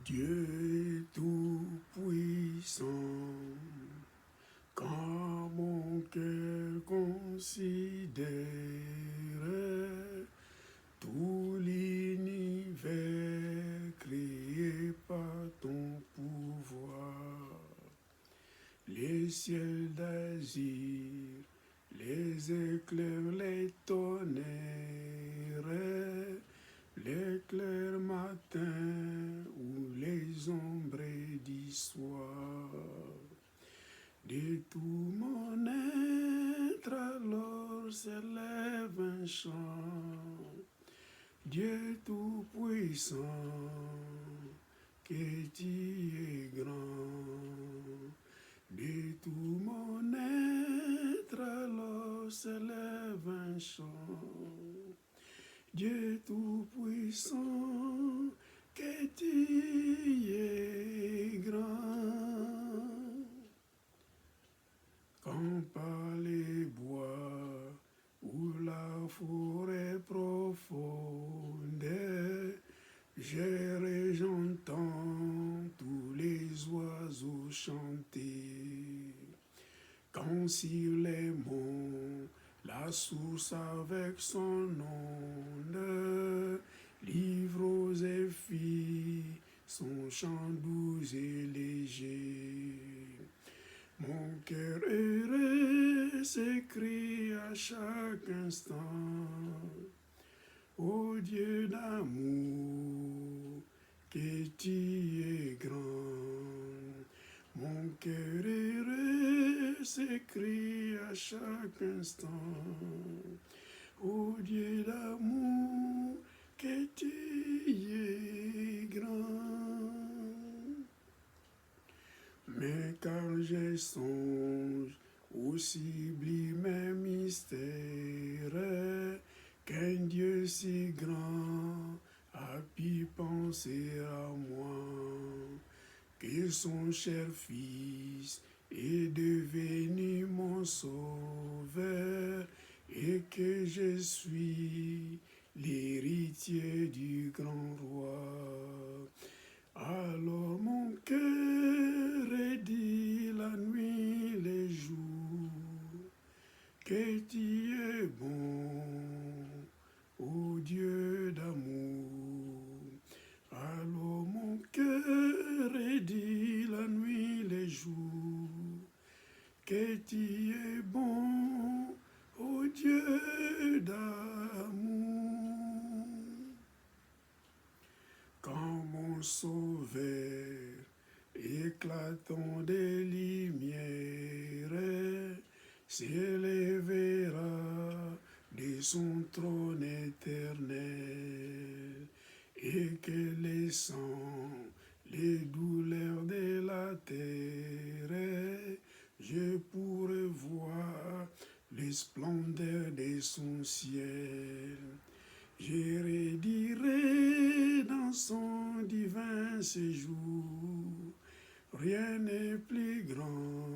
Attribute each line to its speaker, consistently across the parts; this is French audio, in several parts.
Speaker 1: Dieu tout-puissant, quand mon cœur considère tout l'univers créé par ton pouvoir, les ciels d'azur, les éclairs, les tonnerres, l'éclair matin ou les ombres du soir. De tout mon être alors s'élève un chant. Dieu tout-puissant, que tu es grand. De tout mon être alors s'élève un chant. Dieu tout-puissant, que tu es grand. Quand par les bois ou la forêt profonde, j'entends tous les oiseaux chanter. Quand sur les monts, la source avec son onde livre aux filles son chant doux et léger. Mon cœur heureux s'écrie à chaque instant, ô Dieu d'amour, que tu es grand. Mon cœur heureux s'écrie à chaque instant, ô Dieu d'amour, que tu es grand. Mais quand je songe au sublime mystère qu'un Dieu si grand a pu penser à moi, que son cher Fils est devenu mon sauveur et que je suis l'héritier du grand roi. Alors mon cœur dit la nuit, les jours, que tu es bon, ô Dieu d'amour. Alors mon cœur dit la nuit, les jours, que tu es bon, ô Dieu d'amour. Quand mon sauveur, éclatant des lumières, s'élèvera de son trône éternel, et que laissant les douleurs de la terre, je pourrai voir les splendeurs de son ciel. Je redirai dans son divin séjour, rien n'est plus grand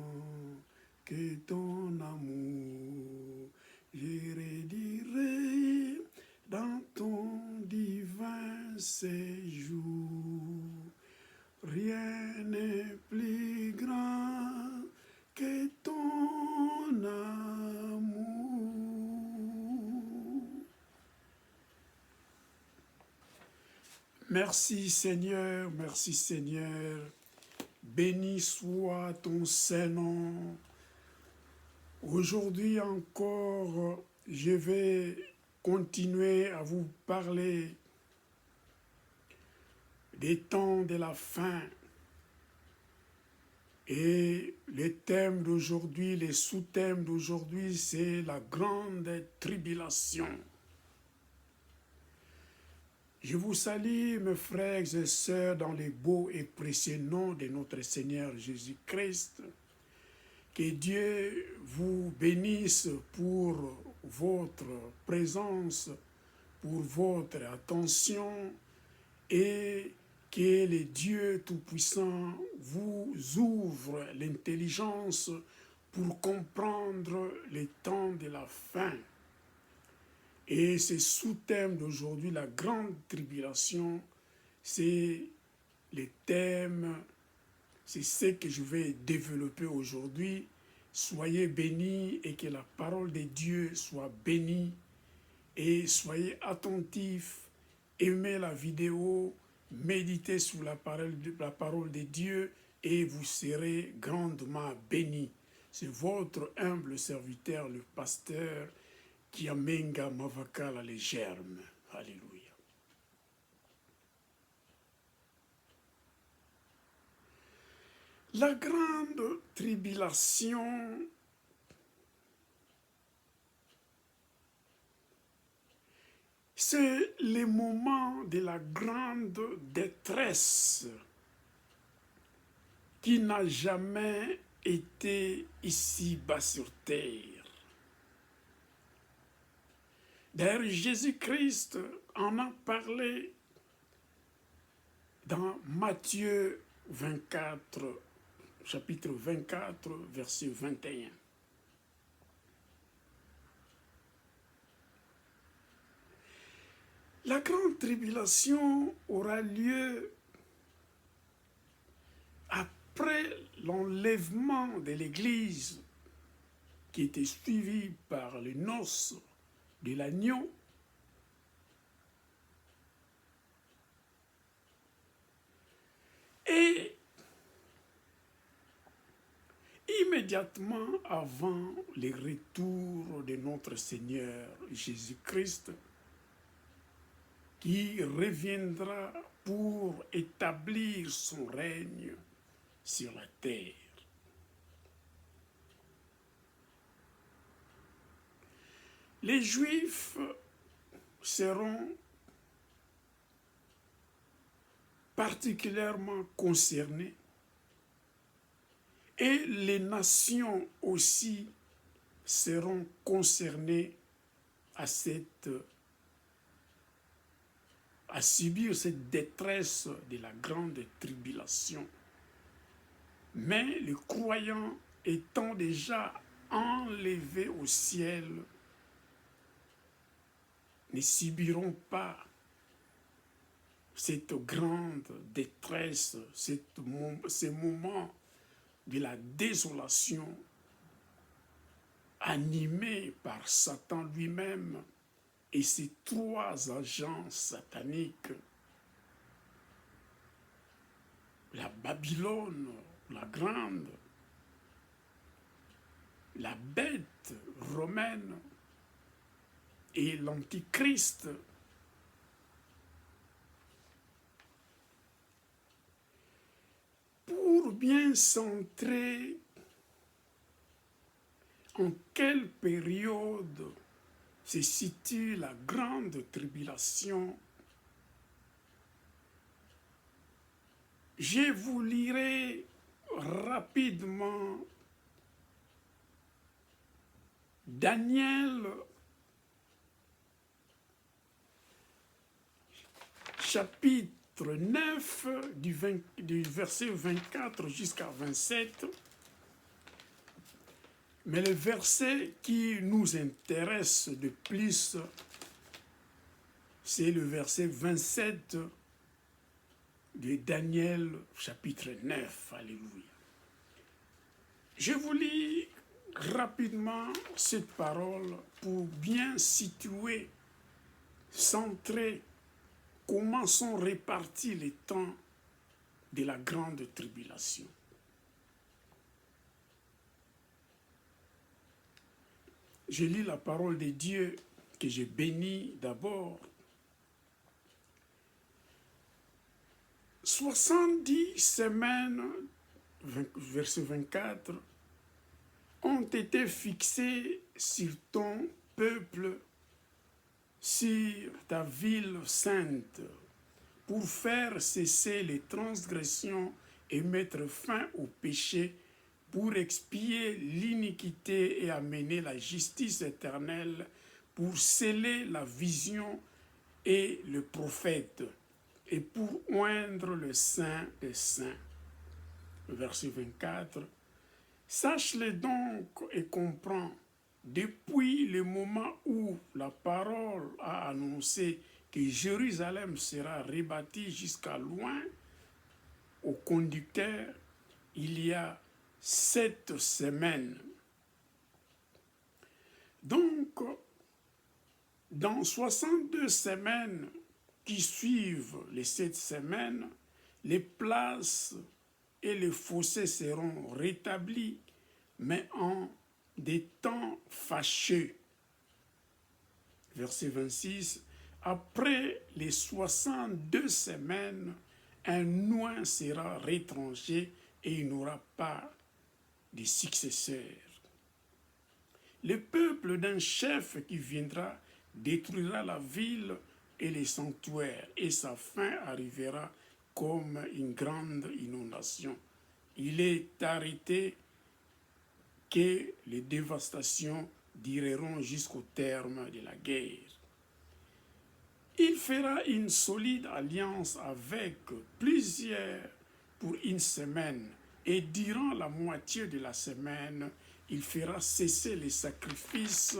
Speaker 1: que ton amour. Je redirai dans ton divin séjour, rien n'est plus grand que ton amour. Merci Seigneur, merci Seigneur. Béni soit ton Saint-Nom. Aujourd'hui encore, je vais continuer à vous parler des temps de la fin. Et le thème d'aujourd'hui, les sous-thèmes d'aujourd'hui, c'est la grande tribulation. Je vous salue, mes frères et sœurs, dans les beaux et précieux noms de notre Seigneur Jésus-Christ. Que Dieu vous bénisse pour votre présence, pour votre attention, et que le Dieu Tout-Puissant vous ouvre l'intelligence pour comprendre les temps de la fin. Et ce sous-thème d'aujourd'hui, la grande tribulation, c'est les thèmes, c'est ce que je vais développer aujourd'hui. Soyez bénis et que la parole de Dieu soit bénie. Et soyez attentifs, aimez la vidéo, méditez sur la parole de Dieu et vous serez grandement bénis. C'est votre humble serviteur, le pasteur Kiamenga Mavakala les germes. Alléluia. La grande tribulation c'est le moment de la grande détresse qui n'a jamais été ici-bas sur terre. D'ailleurs, Jésus-Christ en a parlé dans Matthieu 24, chapitre 24, verset 21. La grande tribulation aura lieu après l'enlèvement de l'Église qui était suivi par les noces de l'agneau. Et immédiatement avant le retour de notre Seigneur Jésus-Christ, qui reviendra pour établir son règne sur la terre. Les Juifs seront particulièrement concernés et les nations aussi seront concernées à subir cette détresse de la grande tribulation. Mais les croyants étant déjà enlevés au ciel ne subiront cette grande détresse, ces moments de la désolation animés par Satan lui-même et ses trois agents sataniques, la Babylone, la grande, la bête romaine et l'Antichrist. Pour bien centrer en quelle période se situe la grande tribulation, je vous lirai rapidement Daniel chapitre 9 du verset 24 jusqu'à 27. Mais le verset qui nous intéresse de plus, c'est le verset 27 de Daniel chapitre 9. Alléluia. Je vous lis rapidement cette parole pour bien situer, centrer comment sont répartis les temps de la grande tribulation. Je lis la parole de Dieu que je bénis d'abord. 70 semaines, verset 24, ont été fixées sur ton peuple, sur ta ville sainte, pour faire cesser les transgressions et mettre fin au péché, pour expier l'iniquité et amener la justice éternelle, pour sceller la vision et le prophète, et pour oindre le Saint des Saints. Verset 24. Sache-le donc et comprends, depuis le moment où la parole a annoncé que Jérusalem sera rebâtie jusqu'à loin, au conducteur, il y a 7 semaines. Donc, dans 62 semaines qui suivent les 7 semaines, les places et les fossés seront rétablis, mais en des temps fâcheux. Verset 26, après les 62 semaines, un oint sera retranché et il n'aura pas de successeur. Le peuple d'un chef qui viendra détruira la ville et les sanctuaires, et sa fin arrivera comme une grande inondation. Il est arrêté que les dévastations dureront jusqu'au terme de la guerre. Il fera une solide alliance avec plusieurs pour une semaine, et durant la moitié de la semaine, il fera cesser les sacrifices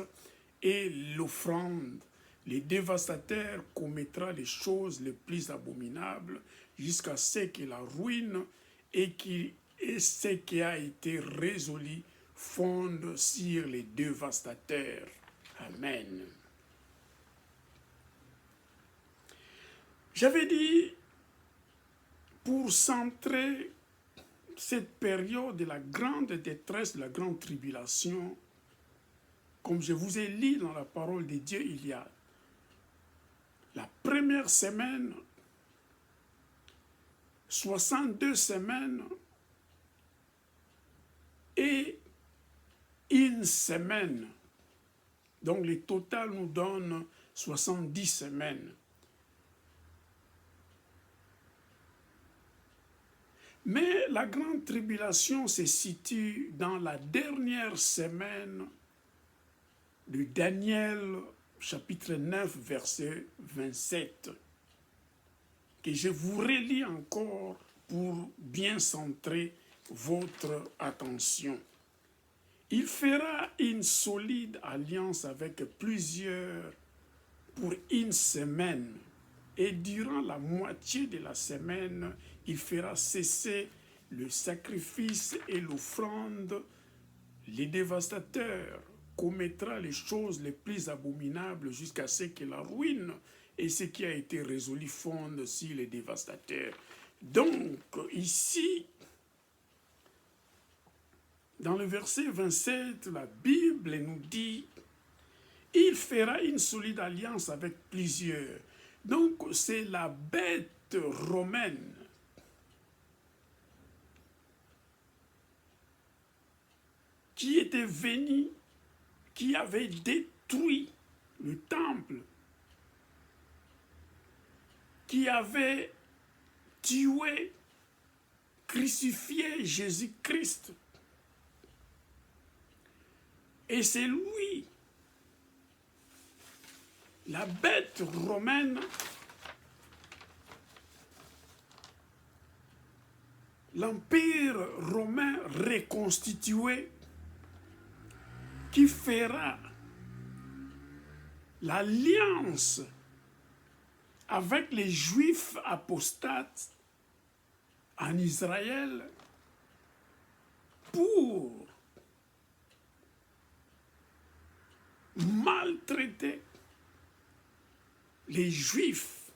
Speaker 1: et l'offrande. Le dévastateur commettra les choses les plus abominables jusqu'à ce que la ruine et ce qui a été résolu fonde sur les dévastateurs. Amen. J'avais dit, pour centrer cette période de la grande détresse, de la grande tribulation, comme je vous ai lu dans la parole de Dieu, il y a la première semaine, 62 semaines et une semaine. Donc le total nous donne 70 semaines. Mais la grande tribulation se situe dans la dernière semaine de Daniel, chapitre 9, verset 27, que je vous relis encore pour bien centrer votre attention. Il fera une solide alliance avec plusieurs pour une semaine, et durant la moitié de la semaine, il fera cesser le sacrifice et l'offrande. Les dévastateurs commettra les choses les plus abominables jusqu'à ce que la ruine et ce qui a été résolu fondent sur les dévastateurs. Donc, ici, dans le verset 27, la Bible nous dit « Il fera une solide alliance avec plusieurs ». Donc, c'est la bête romaine qui était venue, qui avait détruit le temple, qui avait tué, crucifié Jésus-Christ. Et c'est lui, la bête romaine, l'empire romain reconstitué, qui fera l'alliance avec les Juifs apostates en Israël pour maltraiter les Juifs,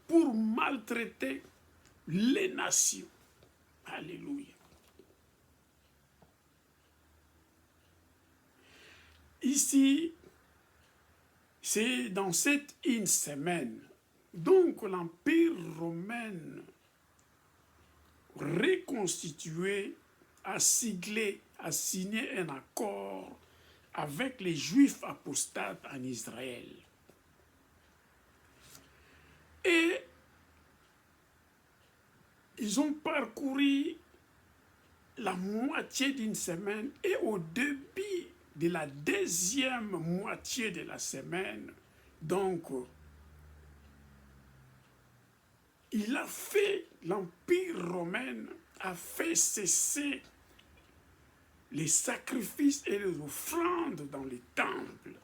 Speaker 1: pour maltraiter les nations. Alléluia. Ici, c'est dans cette une semaine. Donc l'Empire romain reconstitué a siglé, a signé un accord avec les Juifs apostates en Israël. Et ils ont parcouru la moitié d'une semaine et au début de la deuxième moitié de la semaine, donc, il a fait, l'Empire romain a fait cesser les sacrifices et les offrandes dans les temples.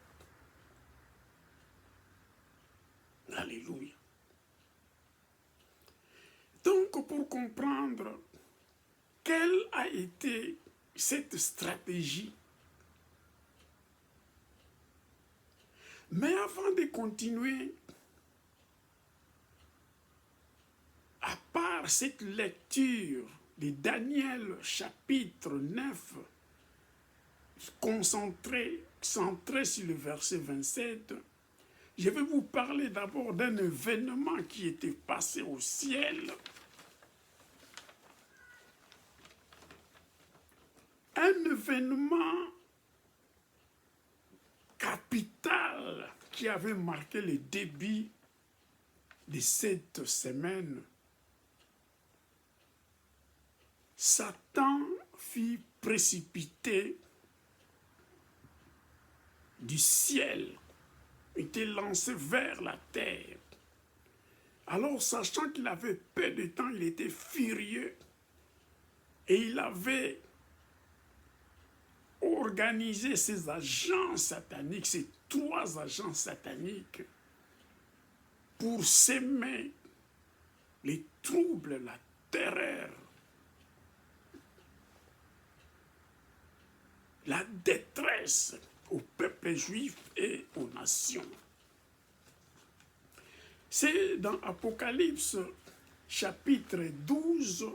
Speaker 1: Alléluia. Donc, pour comprendre comprendre quelle a été cette stratégie. Mais avant de continuer, à part cette lecture de Daniel chapitre 9, centré sur le verset 27, je vais vous parler d'abord d'un événement qui était passé au ciel. Un événement capital qui avait marqué le début de cette semaine. Satan fut précipité du ciel, était lancé vers la terre. Alors, sachant qu'il avait peu de temps, il était furieux et il avait organisé ses agents sataniques, ces 3 agents sataniques, pour s'aimer les troubles, la terreur, la détresse au peuple juif et aux nations. C'est dans Apocalypse chapitre 12,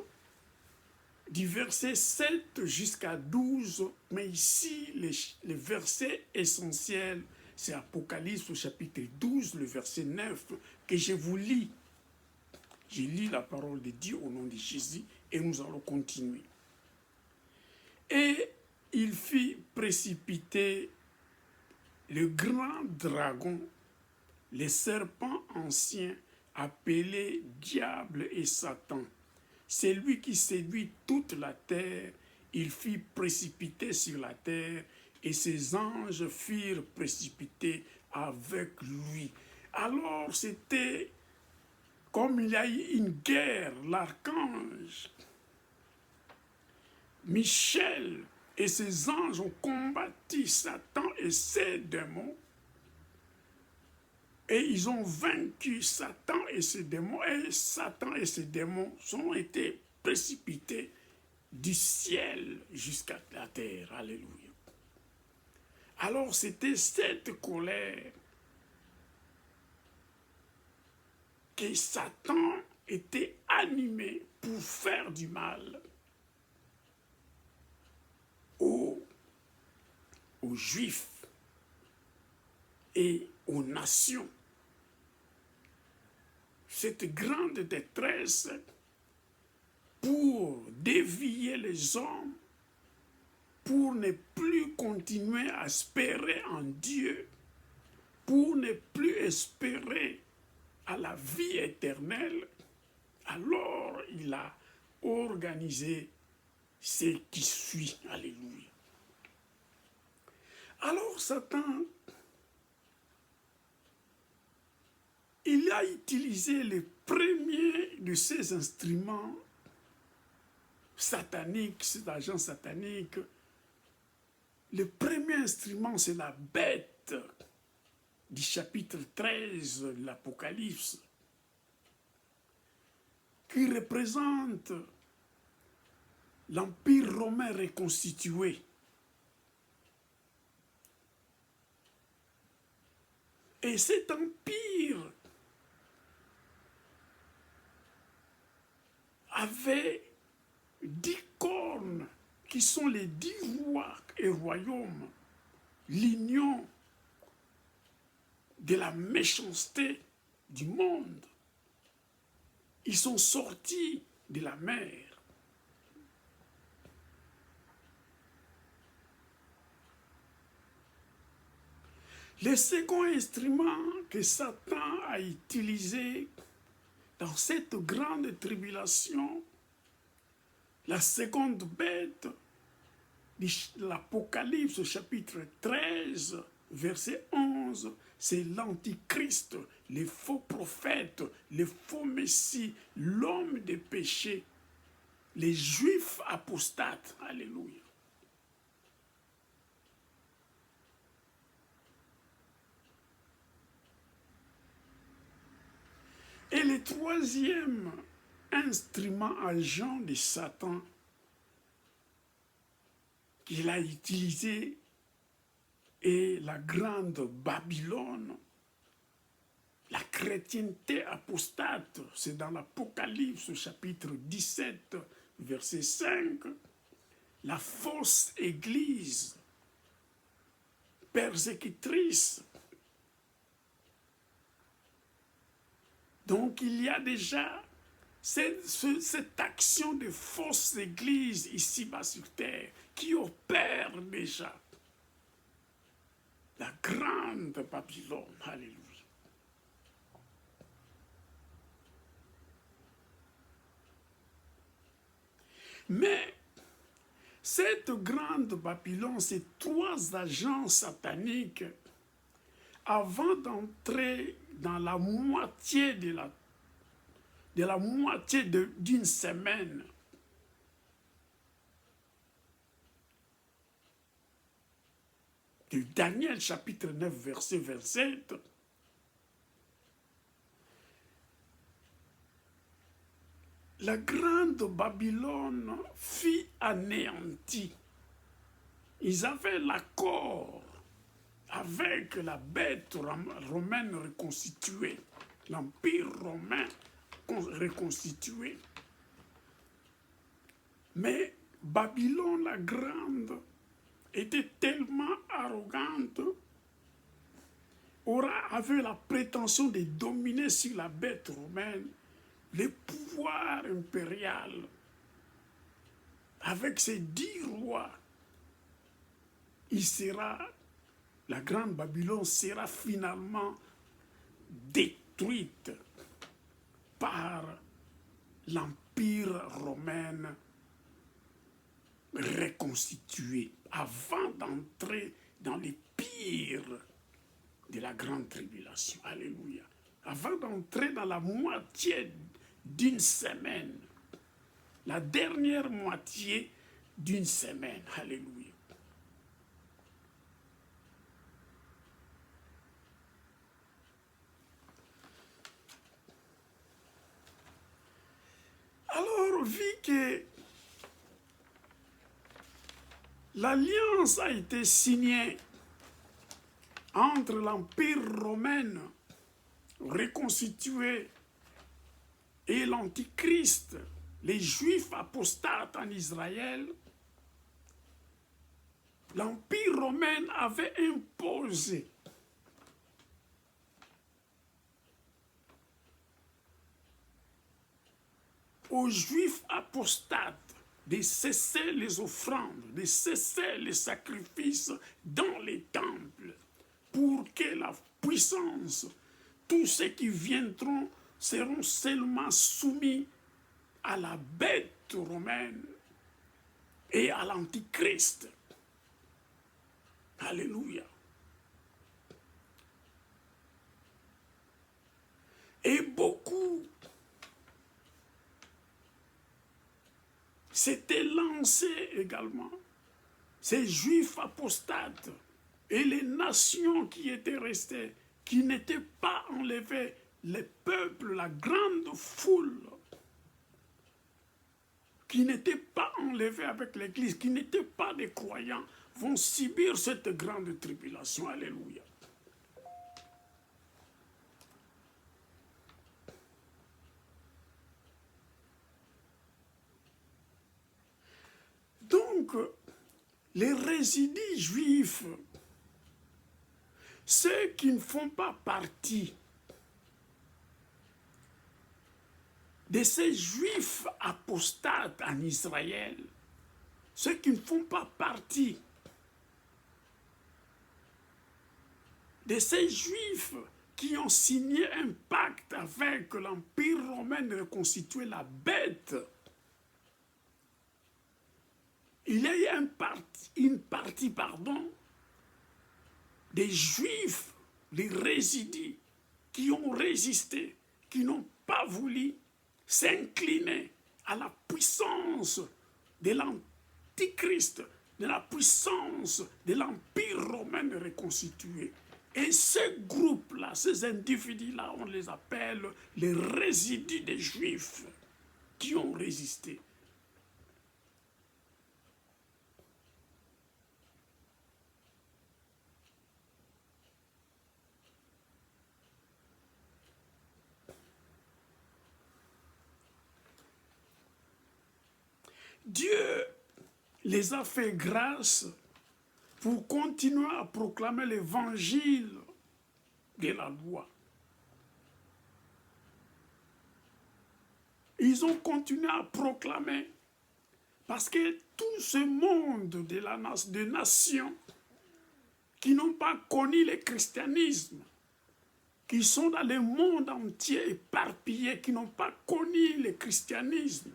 Speaker 1: du verset 7 jusqu'à 12, mais ici, le verset essentiel, c'est Apocalypse au chapitre 12, le verset 9, que je vous lis. Je lis la parole de Dieu au nom de Jésus et nous allons continuer. Et il fit précipiter le grand dragon, le serpent ancien, appelé Diable et Satan. C'est lui qui séduit toute la terre. Il fit précipiter sur la terre et ses anges furent précipités avec lui. Alors c'était comme il y a eu une guerre, l'archange Michel et ses anges ont combattu Satan et ses démons. Et ils ont vaincu Satan et ses démons. Et Satan et ses démons ont été précipités du ciel jusqu'à la terre. Alléluia. Alors c'était cette colère que Satan était animé pour faire du mal aux Juifs et aux nations. Cette grande détresse pour dévier les hommes, pour ne plus continuer à espérer en Dieu, pour ne plus espérer à la vie éternelle, alors il a organisé ce qui suit. Alléluia. Alors Satan, il a utilisé le premier de ces instruments sataniques, ces agents sataniques. Le premier instrument, c'est la bête du chapitre 13 de l'Apocalypse, qui représente l'Empire romain reconstitué. Et cet empire avait 10 cornes qui sont les 10 rois et royaumes, l'union de la méchanceté du monde. Ils sont sortis de la mer. Le second instrument que Satan a utilisé dans cette grande tribulation, la seconde bête de l'Apocalypse chapitre 13, verset 11, c'est l'Antichrist, les faux prophètes, les faux messies, l'homme des péchés, les Juifs apostates. Alléluia. Et le troisième instrument agent de Satan qu'il a utilisé est la grande Babylone, la chrétienté apostate. C'est dans l'Apocalypse chapitre 17, verset 5. La fausse église persécutrice. Donc il y a déjà cette action de fausse église ici-bas sur terre qui opère déjà. La grande Babylone, alléluia. Mais cette grande Babylone, ces trois agents sataniques, avant d'entrer dans la moitié d'une semaine, de Daniel chapitre 9, verset 27, la grande Babylone fut anéantie. Ils avaient l'accord avec la bête romaine reconstituée, l'empire romain reconstitué. Mais Babylone la grande était tellement arrogante, avait la prétention de dominer sur la bête romaine le pouvoir impérial. Avec ses 10 rois, la grande Babylone sera finalement détruite par l'empire romain reconstitué avant d'entrer dans les pires de la grande tribulation. Alléluia. Avant d'entrer dans la moitié d'une semaine, la dernière moitié d'une semaine. Alléluia. Alors, vu que l'alliance a été signée entre l'Empire romain reconstitué et l'Antichrist, les Juifs apostates en Israël, l'Empire romain avait imposé aux Juifs apostates de cesser les offrandes, de cesser les sacrifices dans les temples, pour que la puissance, tous ceux qui viendront seront seulement soumis à la bête romaine et à l'Antichrist. Alléluia. Et beaucoup s'étaient lancés également, ces Juifs apostates et les nations qui étaient restées, qui n'étaient pas enlevées, les peuples, la grande foule, qui n'étaient pas enlevés avec l'Église, qui n'étaient pas des croyants, vont subir cette grande tribulation. Alléluia. Donc, les résidus juifs, ceux qui ne font pas partie de ces juifs apostates en Israël, ceux qui ne font pas partie de ces juifs qui ont signé un pacte avec l'Empire romain de reconstituer la bête, il y a eu une partie, des Juifs, des résidus, qui ont résisté, qui n'ont pas voulu s'incliner à la puissance de l'Antichrist, de la puissance de l'Empire romain reconstitué. Et ce groupe-là, ces individus-là, on les appelle les résidus des Juifs. qui ont résisté. Dieu les a fait grâce pour continuer à proclamer l'évangile de la loi. Ils ont continué à proclamer parce que tout ce monde de nations qui n'ont pas connu le christianisme, qui sont dans le monde entier éparpillés, qui n'ont pas connu le christianisme,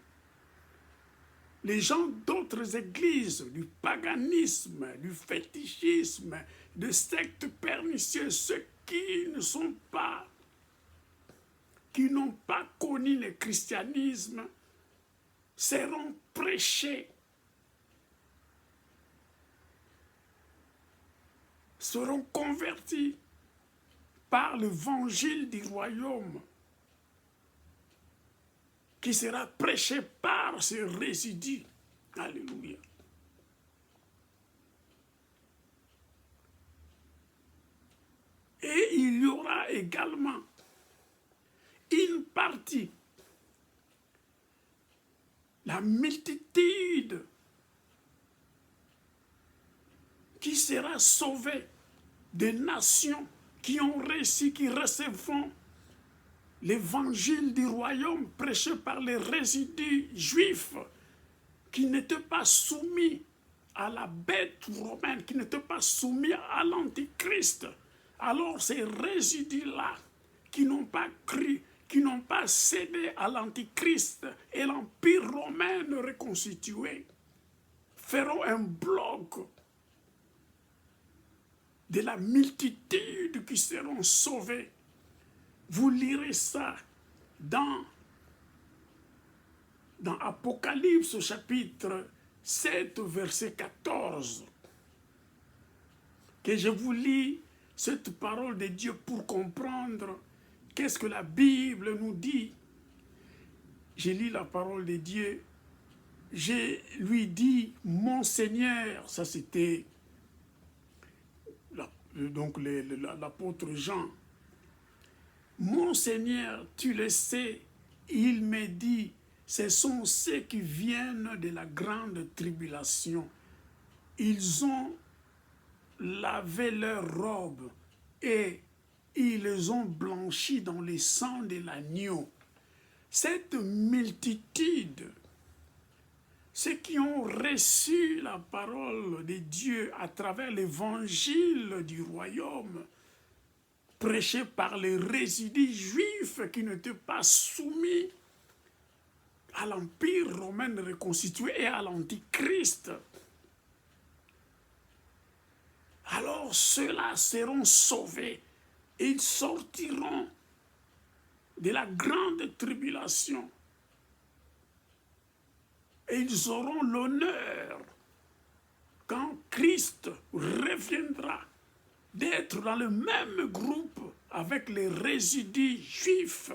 Speaker 1: les gens d'autres églises, du paganisme, du fétichisme, de sectes pernicieuses, ceux qui n'ont pas connu le christianisme, seront prêchés, seront convertis par l'évangile du royaume qui sera prêché par ces résidus. Alléluia. Et il y aura également une partie, la multitude qui sera sauvée des nations qui ont réussi, qui recevront l'évangile du royaume prêché par les résidus juifs qui n'étaient pas soumis à la bête romaine, qui n'étaient pas soumis à l'antichrist. Alors ces résidus-là, qui n'ont pas cru, qui n'ont pas cédé à l'antichrist et l'empire romain reconstitué, feront un bloc de la multitude qui seront sauvés. Vous lirez ça dans Apocalypse au chapitre 7, verset 14. Que je vous lis cette parole de Dieu pour comprendre qu'est-ce que la Bible nous dit. Je lis la parole de Dieu. Je lui dis, mon Seigneur, ça c'était donc l'apôtre Jean. Mon Seigneur, tu le sais, il me dit, ce sont ceux qui viennent de la grande tribulation. Ils ont lavé leurs robes et ils les ont blanchis dans le sang de l'agneau. Cette multitude, ceux qui ont reçu la parole de Dieu à travers l'évangile du royaume, prêché par les résidus juifs qui n'étaient pas soumis à l'empire romain reconstitué et à l'antichrist. Alors ceux-là seront sauvés et ils sortiront de la grande tribulation. Et ils auront l'honneur, quand Christ reviendra, d'être dans le même groupe avec les résidus juifs.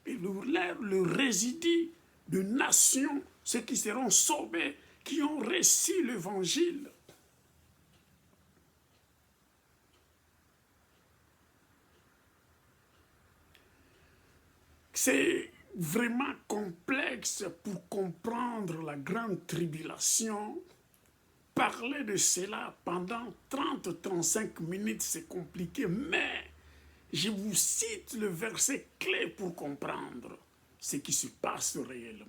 Speaker 1: Et le résidu de nations, ceux qui seront sauvés, qui ont reçu l'évangile. C'est vraiment complexe pour comprendre la grande tribulation. Parler de cela pendant 30-35 minutes, c'est compliqué, mais je vous cite le verset clé pour comprendre ce qui se passe réellement.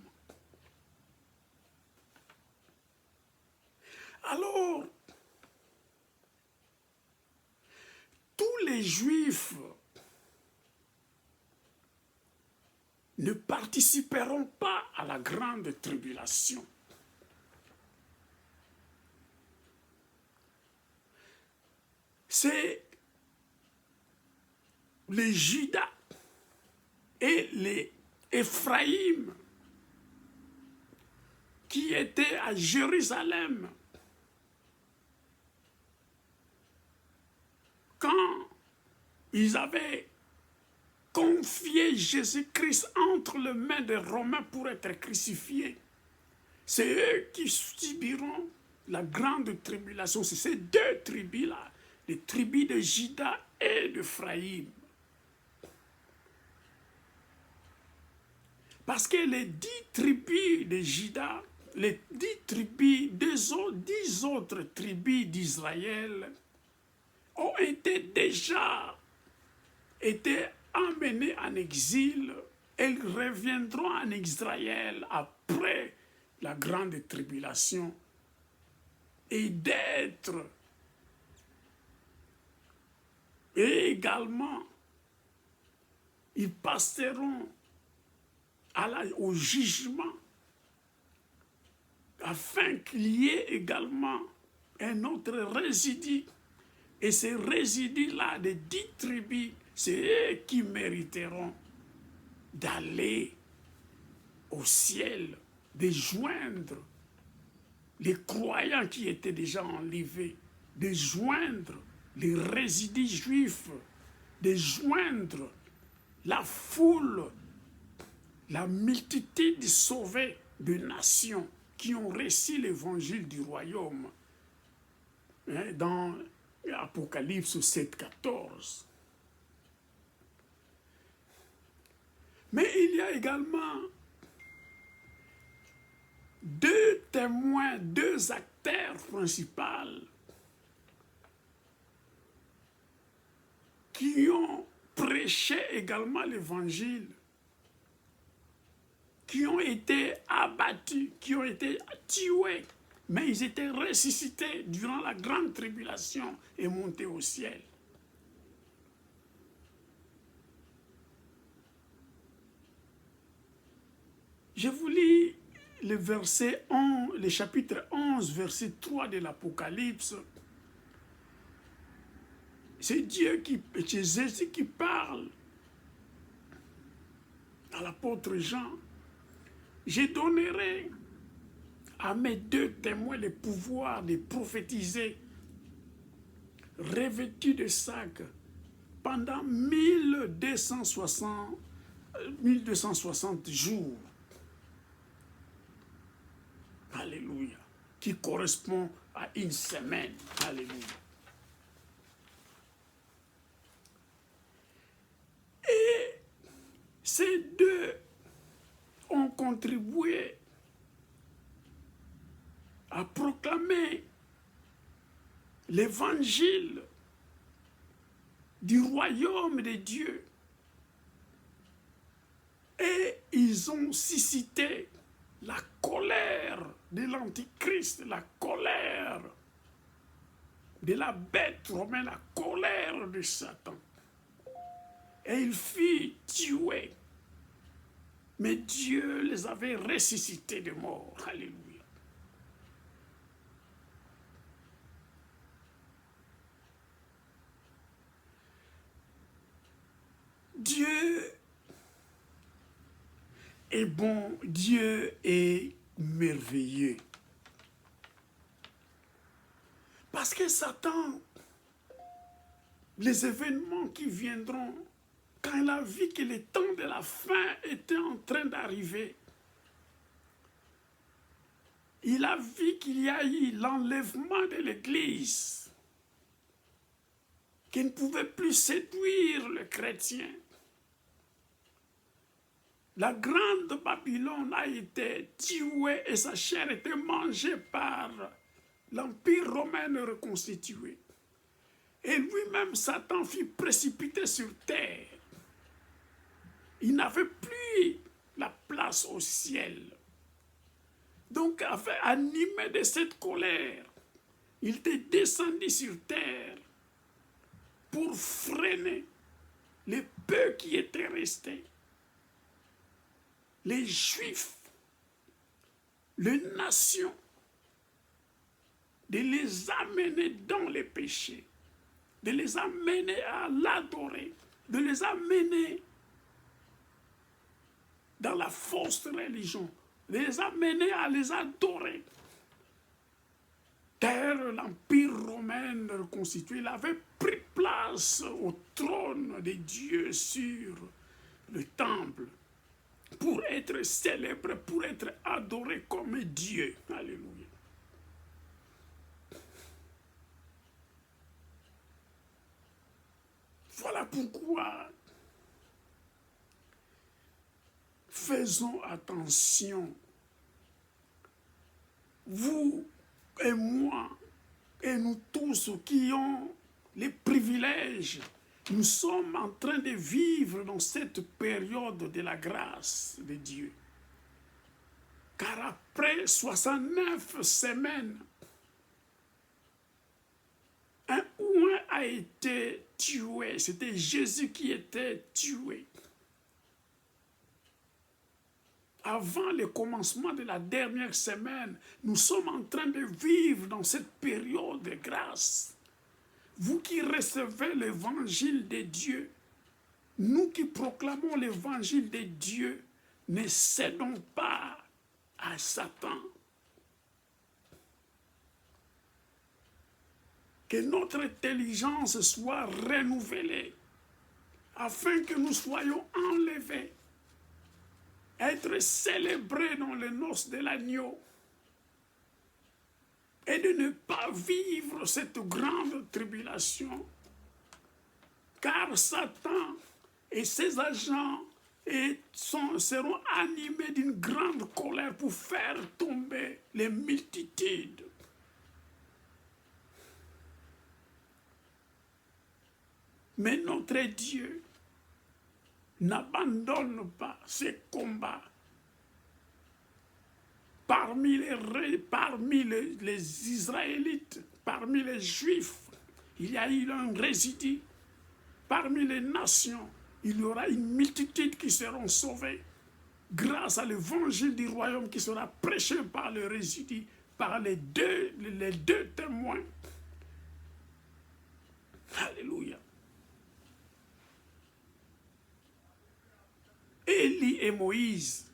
Speaker 1: Alors, tous les Juifs ne participeront pas à la grande tribulation. C'est les Judas et les Éphraïm qui étaient à Jérusalem quand ils avaient confié Jésus-Christ entre les mains des Romains pour être crucifié. C'est eux qui subiront la grande tribulation. C'est ces deux tribus-là, les tribus de Juda et d'Ephraïm. Parce que les 10 tribus de Juda, les 10 tribus, 10 autres tribus d'Israël ont déjà été emmenées en exil. Elles reviendront en Israël après la grande tribulation et d'être et également ils passeront au jugement afin qu'il y ait également un autre résidu. Et ces résidus-là, des 10 tribus, c'est eux qui mériteront d'aller au ciel, de joindre les croyants qui étaient déjà enlevés, de joindre les résidus juifs, de joindre la foule, la multitude sauvée de nations qui ont reçu l'évangile du royaume. Dans Apocalypse 7, 14. Mais il y a également deux témoins, deux acteurs principaux qui ont prêché également l'évangile, qui ont été abattus, qui ont été tués, mais ils étaient ressuscités durant la grande tribulation et montés au ciel. Je vous lis le chapitre 11, verset 3 de l'Apocalypse. C'est Jésus qui parle à l'apôtre Jean. Je donnerai à mes deux témoins le pouvoir de prophétiser, revêtus de sacs, pendant 1260 jours. Alléluia. Qui correspond à une semaine. Alléluia. Et ces deux ont contribué à proclamer l'évangile du royaume de Dieu. Et ils ont suscité la colère de l'Antichrist, la colère de la bête romaine, la colère de Satan. Et il fut tué. Mais Dieu les avait ressuscités de mort. Alléluia. Dieu est bon, Dieu est merveilleux. Parce que Satan, les événements qui viendront, quand il a vu que le temps de la fin était en train d'arriver, il a vu qu'il y a eu l'enlèvement de l'Église, qui ne pouvait plus séduire le chrétien. La grande Babylone a été tuée et sa chair a été mangée par l'Empire romain reconstitué. Et lui-même, Satan, fut précipité sur terre. Il n'avait plus la place au ciel. Donc, animé de cette colère, il était descendu sur terre pour freiner les peu qui étaient restés. Les Juifs, les nations, de les amener dans les péchés, de les amener à l'adorer, de les amener dans la fausse religion, de les amener à les adorer. Car l'Empire romain reconstitué, il avait pris place au trône de Dieu sur le temple, pour être célébré, pour être adoré comme Dieu. Alléluia. Voilà pourquoi faisons attention, vous et moi, et nous tous qui ont les privilèges, nous sommes en train de vivre dans cette période de la grâce de Dieu. Car après 69 semaines, un oint a été tué. C'était Jésus qui était tué. Avant le commencement de la dernière semaine, nous sommes en train de vivre dans cette période de grâce. Vous qui recevez l'évangile de Dieu, nous qui proclamons l'évangile de Dieu, ne cédons pas à Satan. Que notre intelligence soit renouvelée, afin que nous soyons enlevés, être célébrés dans les noces de l'agneau, et de ne pas vivre cette grande tribulation, car Satan et ses agents seront animés d'une grande colère pour faire tomber les multitudes. Mais notre Dieu n'abandonne pas ces combats. Parmi les Israélites, parmi les Juifs, il y a eu un résidu. Parmi les nations, il y aura une multitude qui seront sauvées grâce à l'évangile du royaume qui sera prêché par le résidu, par les deux témoins. Alléluia. Élie et Moïse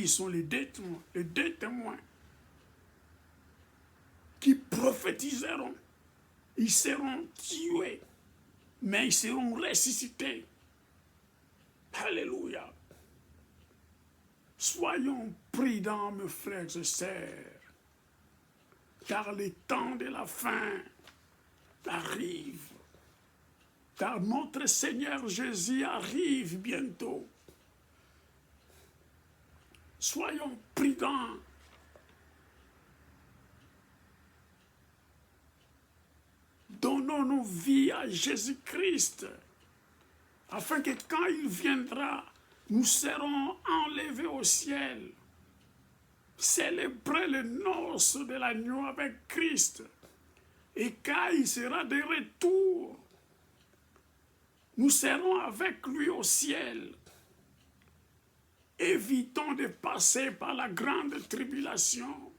Speaker 1: sont les deux témoins qui prophétiseront. Ils seront tués, mais ils seront ressuscités. Alléluia. Soyons prudents, mes frères et sœurs, car le temps de la fin arrive. Car notre Seigneur Jésus arrive bientôt. Soyons prudents. Donnons nos vies à Jésus-Christ, afin que quand il viendra, nous serons enlevés au ciel, célébrer les noces de l'agneau avec Christ. Et quand il sera de retour, nous serons avec lui au ciel. Évitons de passer par la grande tribulation,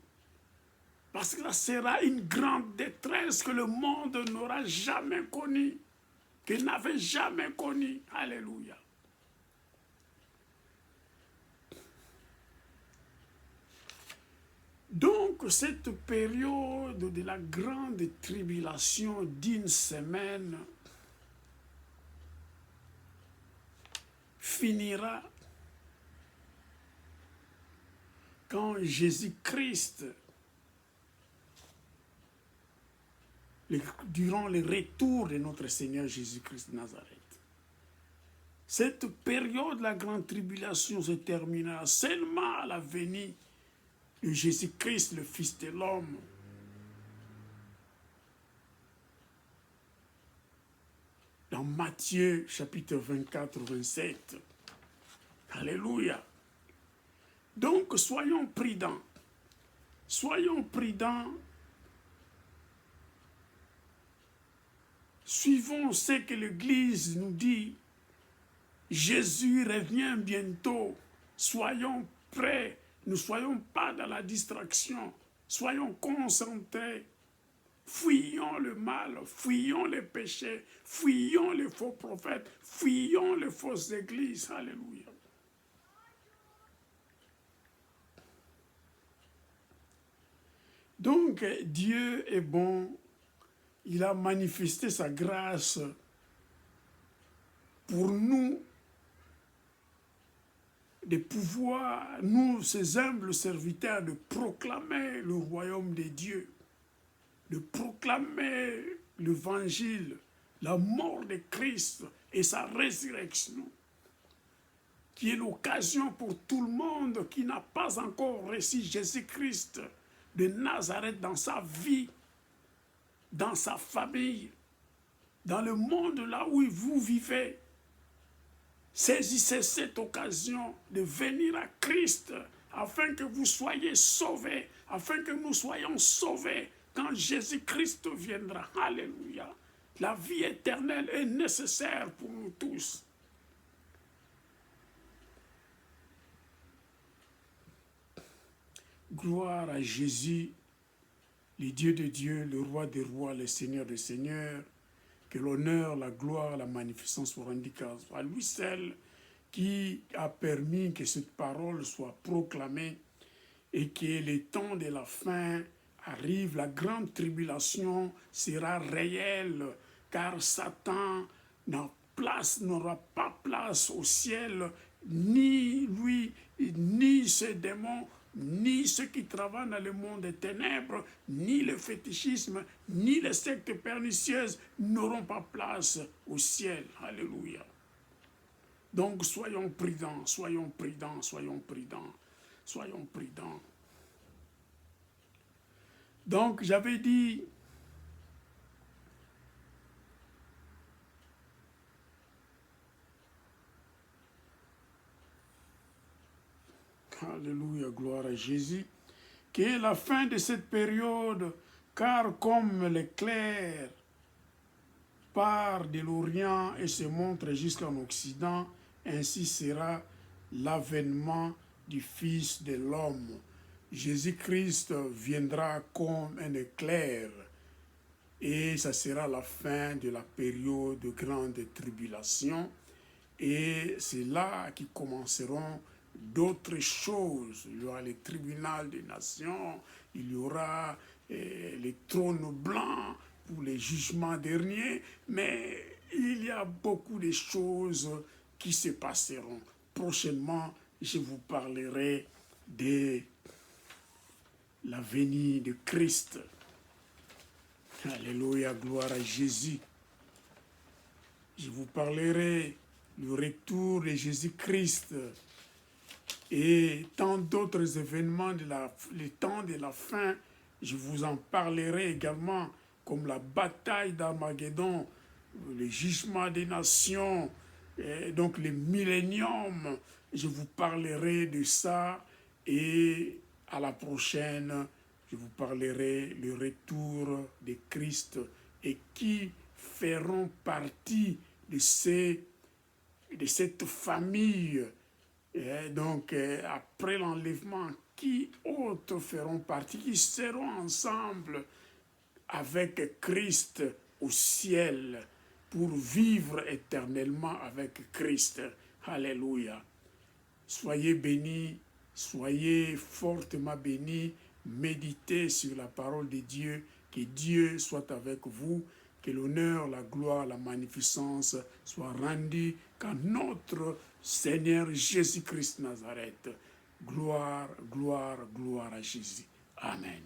Speaker 1: parce que ça sera une grande détresse que le monde n'aura jamais connue, qu'il n'avait jamais connue. Alléluia. Donc, cette période de la grande tribulation d'une semaine finira quand Jésus-Christ, durant le retour de notre Seigneur Jésus-Christ de Nazareth. Cette période de la grande tribulation se terminera seulement à la venue de Jésus-Christ, le Fils de l'homme. Dans Matthieu chapitre 24, 27. Alléluia. Donc, soyons prudents. Soyons prudents. Suivons ce que l'Église nous dit. Jésus revient bientôt. Soyons prêts. Ne soyons pas dans la distraction. Soyons concentrés. Fuyons le mal, fuyons les péchés, fuyons les faux prophètes, fuyons les fausses églises. Alléluia. Donc, Dieu est bon. Il a manifesté sa grâce pour nous de pouvoir, nous, ces humbles serviteurs, de proclamer le royaume de Dieu, de proclamer l'évangile, la mort de Christ et sa résurrection, qui est l'occasion pour tout le monde qui n'a pas encore reçu Jésus-Christ de Nazareth dans sa vie, dans sa famille, dans le monde là où vous vivez. Saisissez cette occasion de venir à Christ afin que vous soyez sauvés, afin que nous soyons sauvés quand Jésus-Christ viendra. Alléluia. La vie éternelle est nécessaire pour nous tous. Gloire à Jésus, le Dieu de Dieu, le roi des rois, le Seigneur des seigneurs. Que l'honneur, la gloire, la magnificence soient rendues à lui seul qui a permis que cette parole soit proclamée et que le temps de la fin arrive. La grande tribulation sera réelle car Satan n'aura pas place au ciel, ni lui, ni ses démons, ni ceux qui travaillent dans le monde des ténèbres, ni le fétichisme, ni les sectes pernicieuses n'auront pas place au ciel. Alléluia. Donc soyons prudents, soyons prudents, soyons prudents, soyons prudents. Donc j'avais dit, alléluia, gloire à Jésus, qu'est la fin de cette période, car comme l'éclair part de l'Orient et se montre jusqu'en Occident, ainsi sera l'avènement du Fils de l'homme. Jésus-Christ viendra comme un éclair et ça sera la fin de la période de grande tribulation et c'est là qu'ils commenceront d'autres choses. Il y aura le tribunal des nations, il y aura les trônes blancs pour les jugements derniers, mais il y a beaucoup de choses qui se passeront. Prochainement, je vous parlerai de la venue de Christ. Alléluia, gloire à Jésus. Je vous parlerai du retour de Jésus-Christ et tant d'autres événements le temps de la fin. Je vous en parlerai également, comme la bataille d'Armageddon, le jugement des nations, et donc le millénium. Je vous parlerai de ça et à la prochaine, je vous parlerai du retour de Christ et qui feront partie de cette famille. Et donc, après l'enlèvement, qui autres feront partie, qui seront ensemble avec Christ au ciel pour vivre éternellement avec Christ. Alléluia. Soyez bénis, soyez fortement bénis, méditez sur la parole de Dieu, que Dieu soit avec vous, que l'honneur, la gloire, la magnificence soient rendus qu'à notre Seigneur Jésus-Christ Nazareth. Gloire, gloire, gloire à Jésus. Amen.